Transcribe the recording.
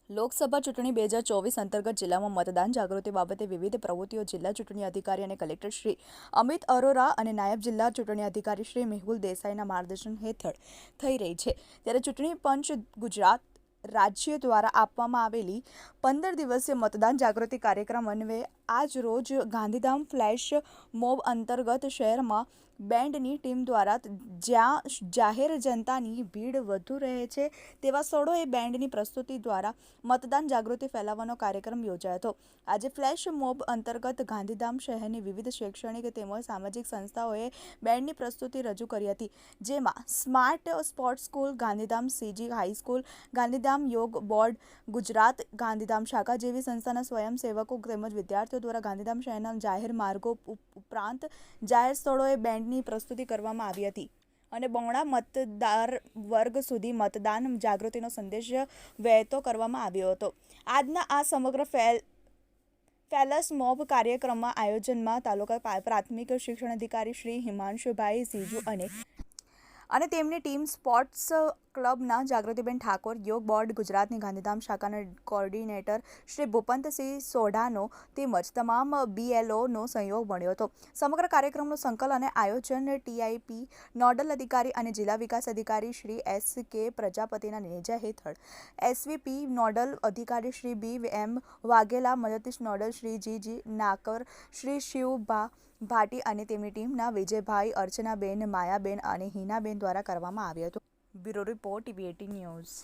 લોકસભા ચૂંટણી 2024 અંતર્ગત જિલ્લામાં મતદાન જાગૃતિ બાબતે વિવિધ પ્રવૃત્તિઓ જિલ્લા ચૂંટણી અધિકારી અને કલેક્ટર શ્રી અમિત અરોરા અને નાયબ જિલ્લા ચૂંટણી અધિકારી શ્રી મેહુલ દેસાઈના માર્ગદર્શન હેઠળ થઈ રહી છે. ત્યારે ચૂંટણી પંચ ગુજરાત રાજ્ય દ્વારા આપવામાં આવેલી 15 દિવસીય મતદાન જાગૃતિ કાર્યક્રમ અન્વયે આજ રોજ ગાંધીધામ ફ્લેશ મોબ અંતર્ગત શહેરમાં બેન્ડની ટીમ દ્વારા જ્યાં જાહેર જનતાની ભીડ વધુ રહે છે તેવા સ્થળોએ બેન્ડની પ્રસ્તુતિ દ્વારા મતદાન જાગૃતિ ફેલાવવાનો કાર્યક્રમ યોજાયો હતો. આજે ફ્લેશ મોબ અંતર્ગત ગાંધીધામ શહેરની વિવિધ શૈક્ષણિક તેમજ સામાજિક સંસ્થાઓએ બેન્ડની પ્રસ્તુતિ રજૂ કરી હતી, જેમાં smart sports school Gandhidham, CG high school Gandhidham, Yog board Gujarat Gandhidham શાખા જેવી સંસ્થાના સ્વયંસેવકો તેમજ વિદ્યાર્થીઓ દ્વારા ગાંધીધામ શહેરના જાહેર માર્ગો ઉપરાંત જાહેર સ્થળોએ બેન્ડની પ્રસ્તુતિ કરવામાં આવી હતી અને બહોળા મતદાર વર્ગ સુધી મતદાન જાગૃતિનો સંદેશ વહેતો કરવામાં આવ્યો હતો. આજના આ સમગ્ર ફેલસ મોબ કાર્યક્રમમાં આયોજનમાં તાલુકા પ્રાથમિક શિક્ષણ અધિકારી શ્રી હિમાંશુભાઈ સીજુ અને તેમની ટીમ, સ્પોર્ટ્સ ક્લબના જાગૃતિબેન ઠાકોર, યોગ બોર્ડ ગુજરાતની ગાંધીધામ શાખાના કોઓર્ડિનેટર શ્રી ભૂપતસિંહ સોઢાનો તેમજ તમામ BLOનો સહયોગ મળ્યો હતો. સમગ્ર કાર્યક્રમનું સંકલન અને આયોજન TIP નોડલ અધિકારી અને જિલ્લા વિકાસ અધિકારી શ્રી SK પ્રજાપતિના નેજા હેઠળ SVP નોડલ અધિકારી શ્રી BM વાઘેલા, મદદનીશ નોડલ શ્રી GG નાકર, શ્રી શિવભા ભાટી અને તેમની ટીમના વિજયભાઈ, અર્ચનાબેન, માયાબેન અને હિનાબેન દ્વારા કરવામાં આવ્યો હતો. Bureau report TVAT news.